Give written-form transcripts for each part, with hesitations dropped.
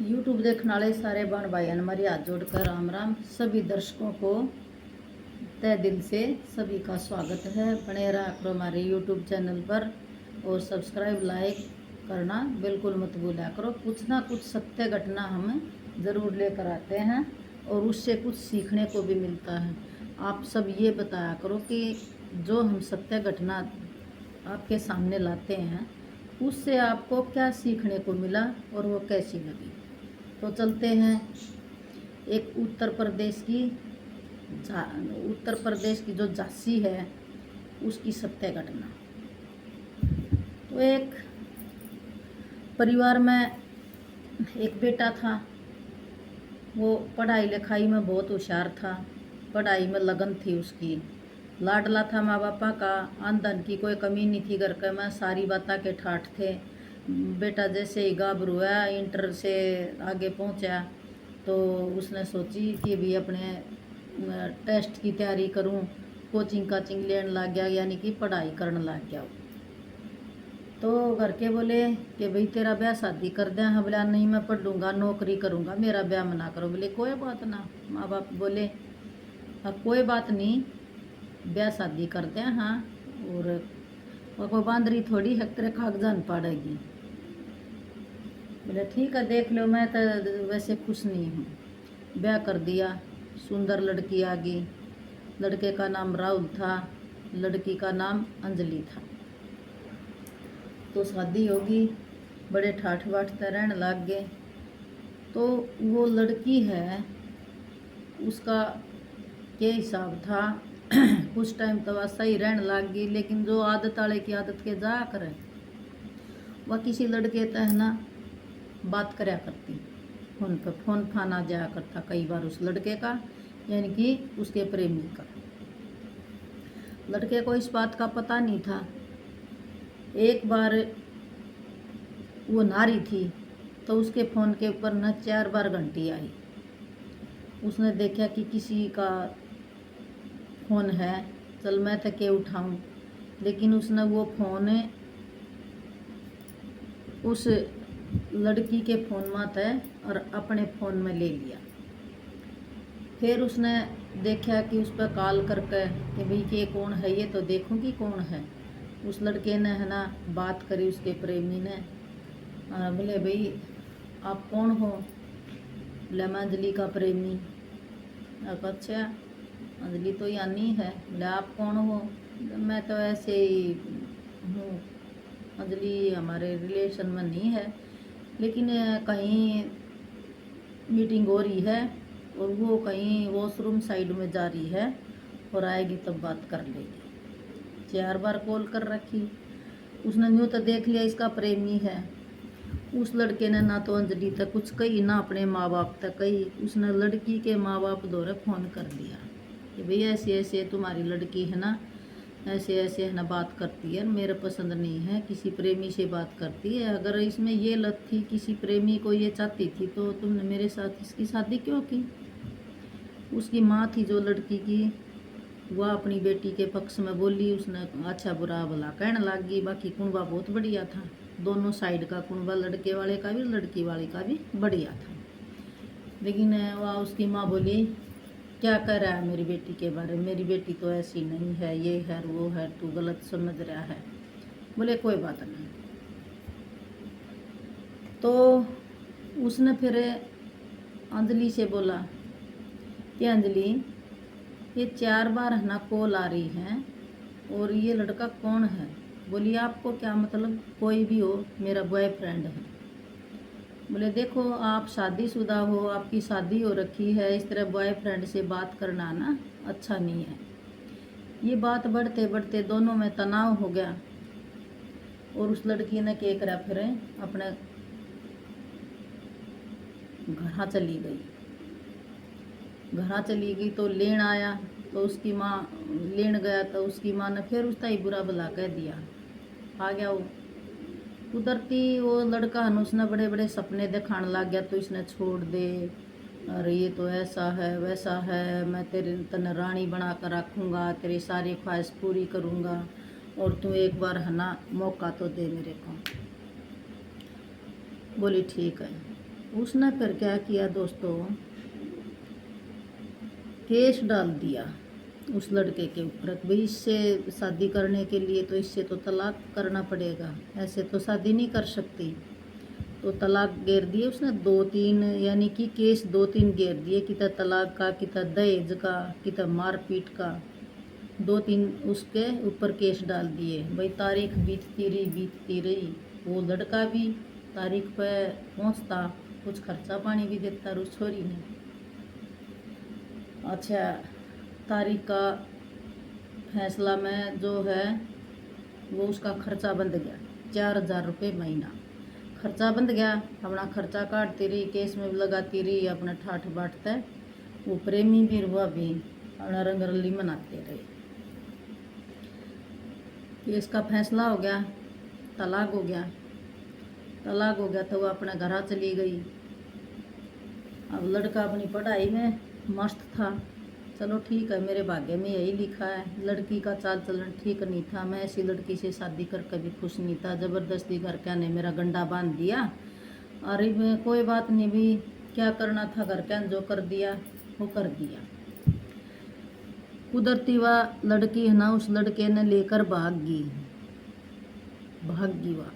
YouTube देखने वाले सारे बहन भाइयों ने हमारी हाथ जोड़कर राम राम। सभी दर्शकों को तहे दिल से सभी का स्वागत है। बने रहा करो हमारे यूट्यूब चैनल पर और सब्सक्राइब लाइक करना बिल्कुल मत भूला करो। कुछ ना कुछ सत्य घटना हम ज़रूर लेकर आते हैं और उससे कुछ सीखने को भी मिलता है। आप सब ये बताया करो कि जो हम सत्य घटना आपके सामने लाते हैं उससे आपको क्या सीखने को मिला और वो कैसी लगी। तो चलते हैं एक उत्तर प्रदेश की जो झांसी है उसकी सत्य घटना। तो एक परिवार में एक बेटा था। वो पढ़ाई लिखाई में बहुत होशियार था, पढ़ाई में लगन थी उसकी, लाडला था माँ बापा का, आमदन की कोई कमी नहीं थी, घर के में सारी बातें के ठाठ थे। बेटा जैसे ही गाभरू हुआ, इंटर से आगे पहुंचा, तो उसने सोची कि भी अपने टेस्ट की तैयारी करूं, कोचिंग काचिंग लेने लग गया, यानी कि पढ़ाई करने लग गया। तो घर के बोले कि भाई तेरा ब्याह शादी कर दें। हाँ बोला नहीं मैं पढ़ूंगा नौकरी करूंगा, मेरा ब्याह मना करो। बोले कोई बात ना। माँ बाप बोले हाँ कोई बात नहीं, ब्याह शादी कर दें। हाँ और कोई बांदरी थोड़ी है तेरे कागजान पड़ेगी। बोले ठीक है देख लो, मैं तो वैसे खुश नहीं हूँ। ब्याह कर दिया, सुंदर लड़की आ गई। लड़के का नाम राहुल था, लड़की का नाम अंजलि था। तो शादी होगी, बड़े ठाठ बाठते रहने लग गए। तो वो लड़की है, उसका क्या हिसाब था कुछ टाइम तो वह सही रहने लग गई, लेकिन जो आदत वाले की आदत के जा करे वह किसी लड़के तह ना बात करया करती, फोन पर फोन फाना जाया करता कई बार उस लड़के का, यानी कि उसके प्रेमी का। लड़के को इस बात का पता नहीं था। एक बार वो नारी थी तो उसके फ़ोन के ऊपर न 4 बार घंटी आई। उसने देखा कि किसी का फ़ोन है, चल मैं तो के उठाऊं, लेकिन उसने वो फ़ोन उस लड़की के फ़ोन में था और अपने फ़ोन में ले लिया। फिर उसने देखा कि उस पर कॉल करके कि भाई ये कौन है, ये तो देखूं कि कौन है। उस लड़के ने है ना बात करी उसके प्रेमी ने। बोले भाई आप कौन हो? बोले मैं अंजलि का प्रेमी। अच्छा अंजलि तो यानी है। बोले आप कौन हो? मैं तो ऐसे ही हूँ, अंजलि हमारे रिलेशन में नहीं है, लेकिन कहीं मीटिंग हो रही है और वो कहीं वॉशरूम साइड में जा रही है और आएगी तब बात कर लेगी। 4 बार कॉल कर रखी। उसने यूँ तो देख लिया इसका प्रेमी है। उस लड़के ने ना तो अंजलि तक कुछ कही, ना अपने माँ बाप तक कही। उसने लड़की के माँ बाप द्वारा फ़ोन कर दिया कि भैया ऐसे ऐसे तुम्हारी लड़की है ना, ऐसे ऐसे है ना बात करती है, मेरे पसंद नहीं है, किसी प्रेमी से बात करती है। अगर इसमें ये लत थी, किसी प्रेमी को ये चाहती थी, तो तुमने मेरे साथ इसकी शादी क्यों की? उसकी माँ थी जो लड़की की, वह अपनी बेटी के पक्ष में बोली। उसने अच्छा बुरा भला कहने लग गई। बाकी कुनबा बहुत बढ़िया था, दोनों साइड का कुनबा, लड़के वाले का भी लड़की वाले का भी बढ़िया था। लेकिन वह उसकी माँ बोली क्या कह रहा है मेरी बेटी के बारे में, मेरी बेटी तो ऐसी नहीं है, ये है वो है, तू गलत समझ रहा है। बोले कोई बात नहीं। तो उसने फिर अंजलि से बोला कि अंजलि ये 4 बार है ना कॉल आ रही हैं और ये लड़का कौन है? बोली आपको क्या मतलब, कोई भी हो, मेरा बॉयफ्रेंड है। बोले देखो आप शादीशुदा हो, आपकी शादी हो रखी है, इस तरह बॉयफ्रेंड से बात करना ना अच्छा नहीं है। ये बात बढ़ते बढ़ते दोनों में तनाव हो गया और उस लड़की ने क्या करा, फिर अपने घर चली गई। घर चली गई तो लेन आया, तो उसकी माँ लेन गया तो उसकी माँ ने फिर उसका ही बुरा भला कह दिया। आ गया वो कुदरती वो लड़का है, उसने बड़े बड़े सपने दिखाने लग गया, तो इसने छोड़ दे, अरे ये तो ऐसा है वैसा है, मैं तेरे तने रानी बना कर रखूँगा, तेरी सारी ख्वाहिश पूरी करूँगा, और तू एक बार है ना मौका तो दे मेरे को। बोली ठीक है। उसने फिर क्या किया दोस्तों, केस डाल दिया उस लड़के के ऊपर। भाई इससे शादी करने के लिए तो इससे तो तलाक करना पड़ेगा, ऐसे तो शादी नहीं कर सकती। तो तलाक घेर दिए उसने, 2-3 यानी कि केस 2-3 घेर दिए, कितना तलाक का, कितना दहेज का, कितना मारपीट का, 2-3 उसके ऊपर केस डाल दिए। भाई तारीख बीतती रही, वो लड़का भी तारीख पे पहुंचता, कुछ खर्चा पानी भी देता उस छोरी ने। अच्छा, तारीख का फैसला में जो है वो उसका खर्चा बंद गया, 4,000 रुपये महीना खर्चा बंद गया। अपना खर्चा काटती रही, केस में भी लगाती रही, अपना ठाठ बांटता। वो प्रेमी भी हुआ भी अपना रंगरली मनाते रहे। केस का फैसला हो गया, तलाक हो गया। तलाक हो गया तो वो अपने घर चली गई। अब लड़का अपनी पढ़ाई में मस्त था। चलो ठीक है, मेरे भाग्य में यही लिखा है। लड़की का चाल चलन ठीक नहीं था, मैं ऐसी लड़की से शादी कर कभी खुश नहीं था। ज़बरदस्ती घर क्या ने मेरा गंडा बांध दिया। अरे मैं कोई बात नहीं, भी क्या करना था, घर क्या जो कर दिया वो कर दिया। कुदरती वह लड़की है ना, उस लड़के ने लेकर भाग गई वह।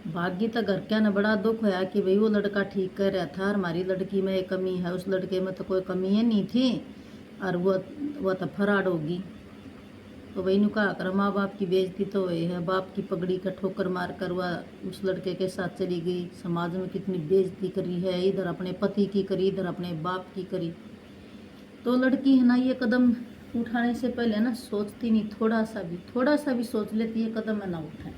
भाग्य तो घर क्या ने बड़ा दुख होया कि भाई वो लड़का ठीक कर रहा था, हमारी लड़की में एक कमी है, उस लड़के में तो कोई कमी है नहीं थी, और वो तो फराड होगी। तो वही नु कहा कर, माँ बाप की बेइज्जती तो वही है। बाप की पगड़ी का ठोकर मार कर वह उस लड़के के साथ चली गई। समाज में कितनी बेइज्जती करी है, इधर अपने पति की करी, इधर अपने बाप की करी। तो लड़की है ना, ये कदम उठाने से पहले ना सोचती नहीं, थोड़ा सा भी सोच लेती, ये कदम है ना उठाए।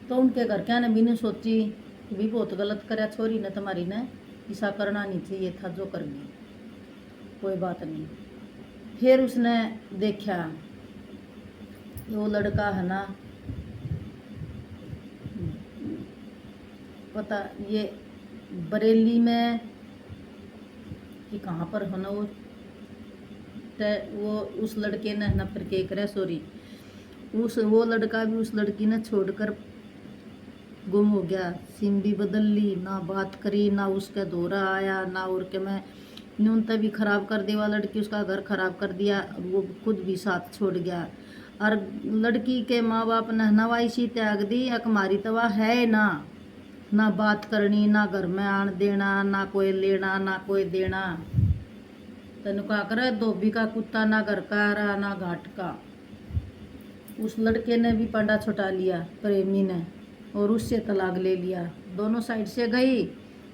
तो उनके घर क्या ने भी नहीं सोची कि भी बहुत गलत कराया छोरी ने, तुम्हारी ने ऐसा करना नहीं चाहिए था जो कर गई, कोई बात नहीं। फिर उसने देखा वो लड़का है ना, पता ये बरेली में कि कहाँ पर है ना वो उस लड़के ने है ना फिर क्या करे, सॉरी, वो लड़का भी उस लड़की ने छोड़कर गुम हो गया। सिम भी बदल ली, ना बात करी, ना उसका दौरा आया, ना और के मैं न्यूनतम भी खराब कर दिया लड़की, उसका घर खराब कर दिया, वो खुद भी साथ छोड़ गया। और लड़की के माँ बाप ने नवाई सी त्याग दी, अकमारी तवा है ना बात करनी, ना घर में आन देना, ना कोई लेना ना कोई देना। तेन का कर धोबी का कुत्ता, ना घर का रहा ना घाट का। उस लड़के ने भी पंडा छुटा लिया प्रेमी ने, और उससे तलाक ले लिया। दोनों साइड से गई,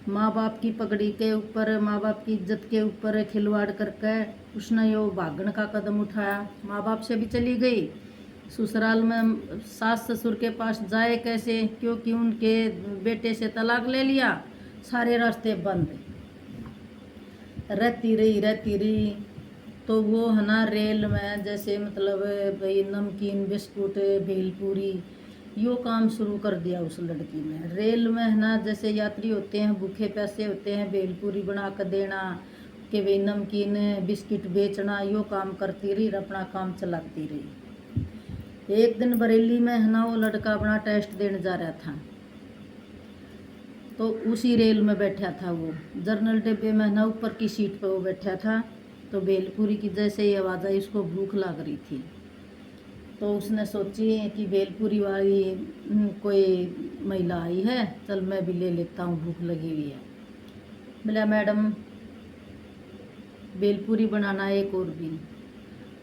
माँ बाप की पगड़ी के ऊपर, माँ बाप की इज्जत के ऊपर खिलवाड़ करके उसने यो भागने का कदम उठाया। माँ बाप से भी चली गई, ससुराल में सास ससुर के पास जाए कैसे, क्योंकि उनके बेटे से तलाक ले लिया। सारे रास्ते बंद, रहती रही। तो वो है ना रेल में जैसे मतलब भाई नमकीन बिस्कुट भेलपूरी यो काम शुरू कर दिया उस लड़की ने। रेल में है ना जैसे यात्री होते हैं, भूखे प्यासे होते हैं, भेलपूरी बना कर देना, कि भाई नमकीन बिस्किट बेचना, यो काम करती रही, अपना काम चलाती रही। एक दिन बरेली में है ना वो लड़का अपना टेस्ट देने जा रहा था, तो उसी रेल में बैठा था वो, जर्नल डिब्बे में है ना ऊपर की सीट पर वो बैठा था। तो भेलपूरी की जैसे ही आवाज़ आई, उसको भूख लग रही थी। तो उसने सोची कि भेलपूरी वाली कोई महिला आई है, चल मैं भी ले लेता हूँ, भूख लगी हुई है। बोला मैडम भेलपूरी बनाना एक और भी।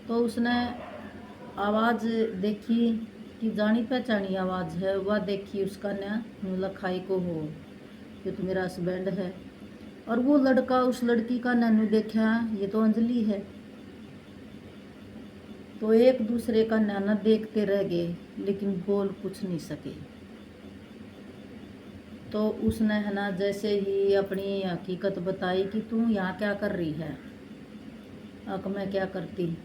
तो उसने आवाज़ देखी कि जानी पहचानी आवाज़ है, वह देखी उसका न लखाई को हो, ये तो मेरा हस्बैंड है। और वो लड़का उस लड़की का नैनू देखा, ये तो अंजलि है। तो एक दूसरे का नैना देखते रह गए, लेकिन बोल कुछ नहीं सके। तो उसने है ना जैसे ही अपनी हकीकत बताई कि तू यहाँ क्या कर रही है। अब मैं क्या करती,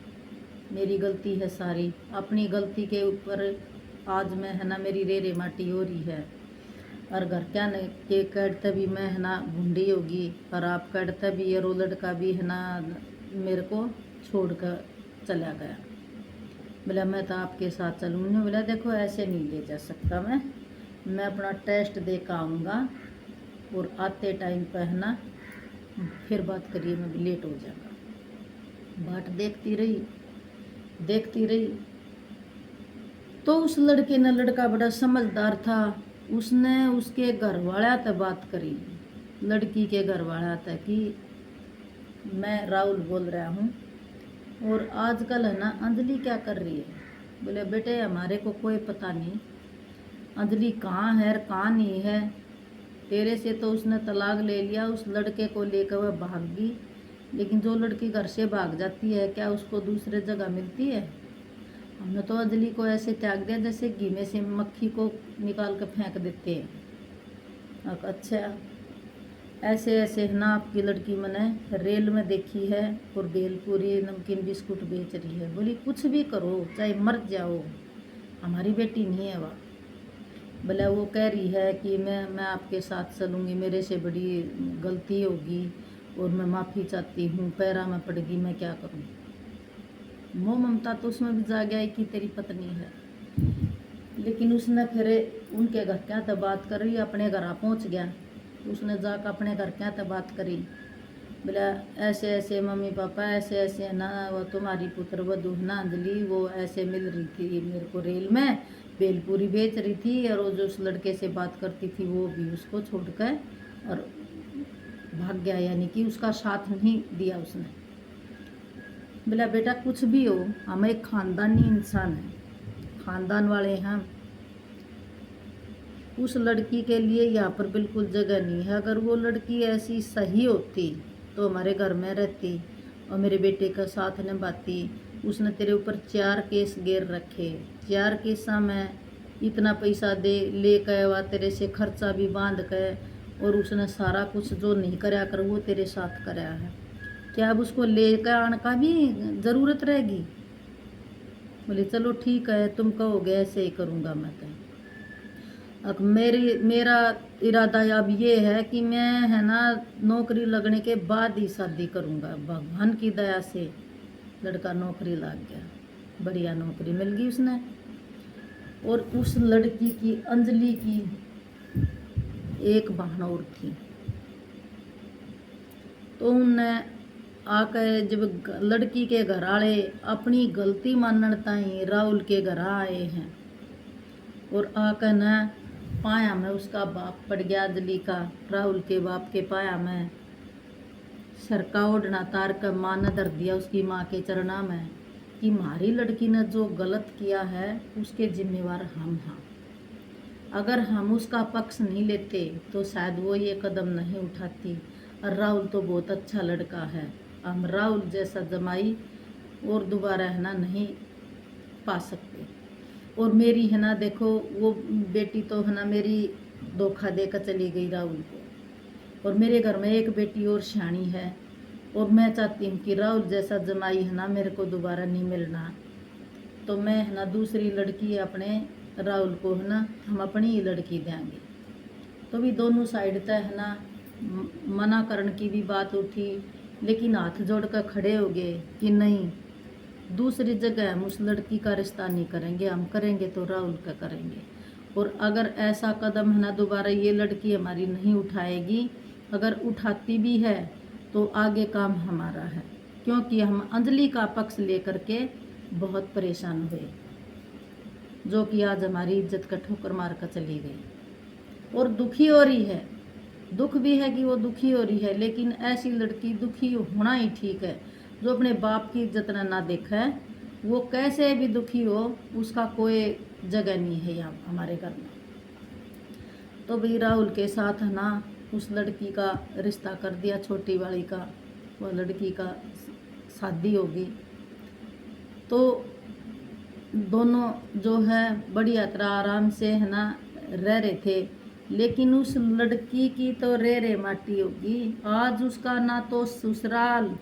मेरी गलती है सारी, अपनी गलती के ऊपर आज मैं है ना मेरी रे माटी हो रही है। और घर क्या न के कटते भी मैं है ना भूडी होगी, और आप कटते भी, और वो लड़का भी है ना मेरे को छोड़ कर चला गया। बोला मैं तो आपके साथ चलूँगी। बोला देखो ऐसे नहीं ले जा सकता मैं, मैं अपना टेस्ट दे कर आऊँगा और आते टाइम पर है ना फिर बात करिए, मैं भी लेट हो जाऊँगा। बाट देखती रही तो उस लड़के ने, लड़का बड़ा समझदार था, उसने उसके घर वाला तक बात करी, लड़की के घर वाला तक, कि मैं राहुल बोल रहा हूँ और आजकल है ना अंजलि क्या कर रही है। बोले बेटे हमारे को कोई पता नहीं अंजलि कहाँ है और कहाँ नहीं है, तेरे से तो उसने तलाक ले लिया, उस लड़के को लेकर वह भाग गई, लेकिन जो लड़की घर से भाग जाती है क्या उसको दूसरे जगह मिलती है। हमने तो अंजलि को ऐसे त्याग दिया जैसे घी में से मक्खी को निकाल कर फेंक देते हैं। अच्छा ऐसे ऐसे है ना आपकी लड़की मैंने रेल में देखी है और भेलपूरी नमकीन बिस्कुट बेच रही है। बोली कुछ भी करो चाहे मर जाओ, हमारी बेटी नहीं है वह। बोला वो कह रही है कि मैं आपके साथ चलूँगी, मेरे से बड़ी गलती होगी और मैं माफ़ी चाहती हूँ, पैरा में पड़ गई, मैं क्या करूँ। मोह ममता तो उसमें भी जा गया कि तेरी पत्नी है, लेकिन उसने फिर उनके घर क्या तो बात कर रही, अपने घर आ पहुँच गया। उसने जाकर अपने घर क्या तो बात करी, बोला ऐसे ऐसे मम्मी पापा ऐसे ऐसे है ना, वो तुम्हारी पुत्र वधू है ना अंजलि, वो ऐसे मिल रही थी मेरे को रेल में, भेलपूरी बेच रही थी और वो जो उस लड़के से बात करती थी वो भी उसको छोड़कर और भाग गया, यानी कि उसका साथ नहीं दिया उसने। बोला बेटा कुछ भी हो, हम एक खानदानी इंसान है, खानदान वाले हैं। उस लड़की के लिए यहाँ पर बिल्कुल जगह नहीं है। अगर वो लड़की ऐसी सही होती तो हमारे घर में रहती और मेरे बेटे का साथ निभाती। उसने तेरे ऊपर 4 केस गेर रखे, 4 केसा में इतना पैसा दे ले कर वह तेरे से खर्चा भी बांध कर, और उसने सारा कुछ जो नहीं कराया कर वो तेरे साथ कराया है। क्या अब उसको लेकर आने का भी ज़रूरत रहेगी। बोले चलो ठीक है तुम कहोगे ऐसे ही करूँगा मैं तो। अब मेरा इरादा अब ये है कि मैं है ना नौकरी लगने के बाद ही शादी करूँगा। भगवान की दया से लड़का नौकरी लग गया, बढ़िया नौकरी मिल गई उसने। और उस लड़की की अंजलि की एक बहन और थी, तो उनने आकर जब लड़की के घर वाले अपनी गलती मानने ताई राहुल के घर आए हैं और आकर न पाया में उसका बाप पड़ गया अंजलि का, राहुल के बाप के पाया में सर का ओढ़ना तार कर माँ ने धर दिया उसकी माँ के चरणा में कि हमारी लड़की ने जो गलत किया है उसके जिम्मेवार हम हैं। अगर हम उसका पक्ष नहीं लेते तो शायद वो ये कदम नहीं उठाती। और राहुल तो बहुत अच्छा लड़का है, हम राहुल जैसा जमाई और दोबारा है ना नहीं पा सकते। और मेरी है ना देखो वो बेटी तो है ना मेरी धोखा देकर चली गई राहुल को, और मेरे घर में एक बेटी और सियाणी है, और मैं चाहती हूँ कि राहुल जैसा जमाई है ना मेरे को दोबारा नहीं मिलना। तो मैं है ना दूसरी लड़की अपने राहुल को है ना हम अपनी ही लड़की देंगे। तो भी दोनों साइड तक है ना मना करने की भी बात उठी, लेकिन हाथ जोड़ कर खड़े हो गए कि नहीं दूसरी जगह हम उस लड़की का रिश्ता नहीं करेंगे, हम करेंगे तो राहुल का करेंगे। और अगर ऐसा कदम है ना दोबारा ये लड़की हमारी नहीं उठाएगी, अगर उठाती भी है तो आगे काम हमारा है, क्योंकि हम अंजलि का पक्ष लेकर के बहुत परेशान हुए, जो कि आज हमारी इज्जत का ठोकर मार कर चली गई और दुखी हो रही है। दुख भी है कि वो दुखी हो रही है, लेकिन ऐसी लड़की दुखी होना ही ठीक है जो अपने बाप की इज्जत ना देखा है। वो कैसे भी दुखी हो उसका कोई जगह नहीं है यहाँ हमारे घर में। तो भाई राहुल के साथ है ना उस लड़की का रिश्ता कर दिया, छोटी वाली का, वो लड़की का शादी होगी। तो दोनों जो है बढ़िया तरह आराम से है ना रह रहे थे, लेकिन उस लड़की की तो रे रे माटी होगी। आज उसका ना तो ससुराल,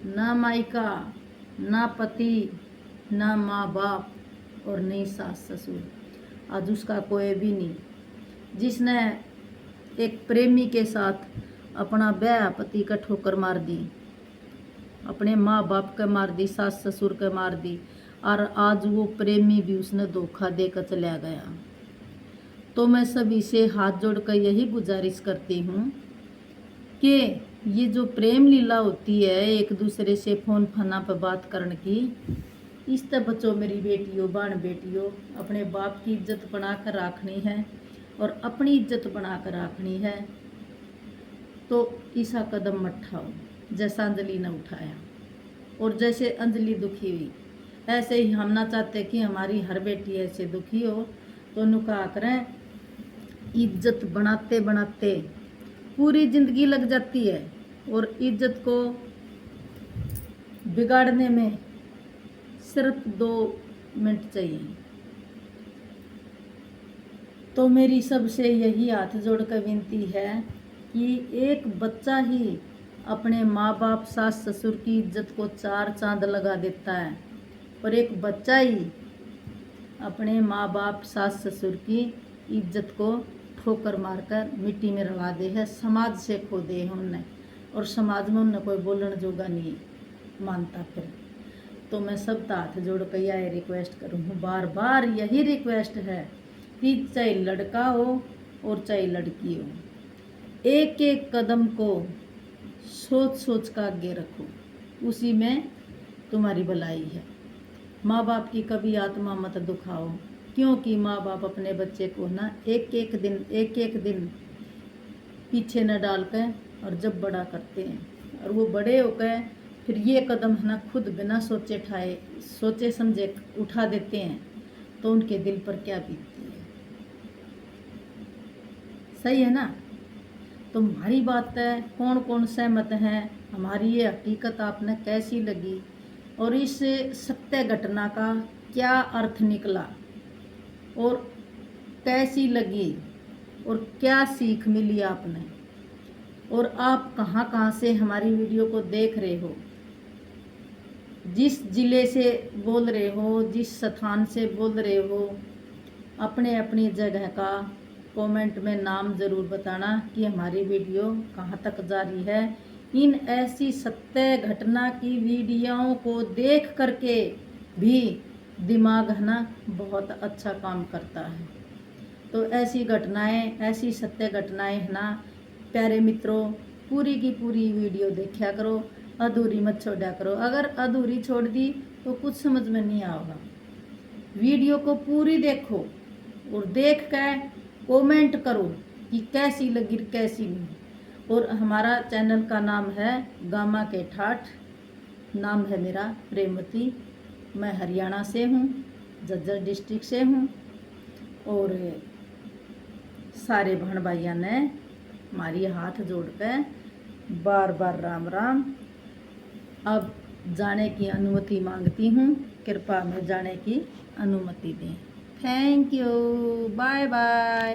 ना मायका, ना पति, ना माँ बाप और नहीं सास ससुर, आज उसका कोई भी नहीं। जिसने एक प्रेमी के साथ अपना ब्याह पति का ठोकर मार दी, अपने माँ बाप का मार दी, सास ससुर का मार दी, और आज वो प्रेमी भी उसने धोखा देकर चला गया। तो मैं सभी से हाथ जोड़कर यही गुजारिश करती हूँ कि ये जो प्रेम लीला होती है एक दूसरे से फ़ोन फना पर बात करने की, इस तरह बच्चों मेरी बेटियों बाण बेटियों, अपने बाप की इज्जत बना कर रखनी है और अपनी इज्जत बना कर रखनी है। तो ऐसा कदम मत उठाओ जैसा अंजलि ने उठाया, और जैसे अंजलि दुखी हुई ऐसे ही हम ना चाहते कि हमारी हर बेटी ऐसे दुखी हो। तो नुका करें, इज्जत बनाते बनाते पूरी जिंदगी लग जाती है और इज्जत को बिगाड़ने में सिर्फ 2 मिनट चाहिए। तो मेरी सबसे यही हाथ जोड़कर विनती है कि एक बच्चा ही अपने माँ बाप सास ससुर की इज्जत को 4 चांद लगा देता है, और एक बच्चा ही अपने माँ बाप सास ससुर की इज्जत को ठोकर मारकर मिट्टी में रवा दे है, समाज से खो दे है उनने, और समाज में उनने कोई बोलने जोगा नहीं मानता फिर। तो मैं सब हाथ जोड़ कर यह रिक्वेस्ट करूँ, बार बार यही रिक्वेस्ट है कि चाहे लड़का हो और चाहे लड़की हो, एक एक कदम को सोच सोच कर आगे रखो, उसी में तुम्हारी भलाई है। माँ बाप की कभी आत्मा मत दुखाओ, क्योंकि माँ बाप अपने बच्चे को ना एक एक दिन पीछे न डाल कर और जब बड़ा करते हैं, और वो बड़े होकर फिर ये कदम है ना खुद बिना सोचे समझे उठा देते हैं, तो उनके दिल पर क्या बीतती है। सही है ना। तो हमारी बात है, कौन कौन सहमत हैं, हमारी ये हकीकत आपने कैसी लगी, और इस सत्य घटना का क्या अर्थ निकला और कैसी लगी और क्या सीख मिली आपने, और आप कहाँ कहाँ से हमारी वीडियो को देख रहे हो, जिस जिले से बोल रहे हो, जिस स्थान से बोल रहे हो, अपने अपनी जगह का कमेंट में नाम ज़रूर बताना कि हमारी वीडियो कहाँ तक जारी है। इन ऐसी सत्य घटना की वीडियोओं को देख करके भी दिमाग है ना बहुत अच्छा काम करता है। तो ऐसी घटनाएं, ऐसी सत्य घटनाएं है ना प्यारे मित्रों, पूरी की पूरी वीडियो देखा करो, अधूरी मत छोड़ा करो। अगर अधूरी छोड़ दी तो कुछ समझ में नहीं आएगा। वीडियो को पूरी देखो और देख कर कमेंट करो कि कैसी लगी कैसी नहीं। और हमारा चैनल का नाम है गामा के ठाठ, नाम है मेरा प्रेमवती, मैं हरियाणा से हूँ, झज्जर डिस्ट्रिक्ट से हूँ। और सारे बहन भाइयों ने हमारी हाथ जोड़कर बार बार राम राम। अब जाने की अनुमति मांगती हूँ, कृपा में जाने की अनुमति दें। Thank you, bye bye.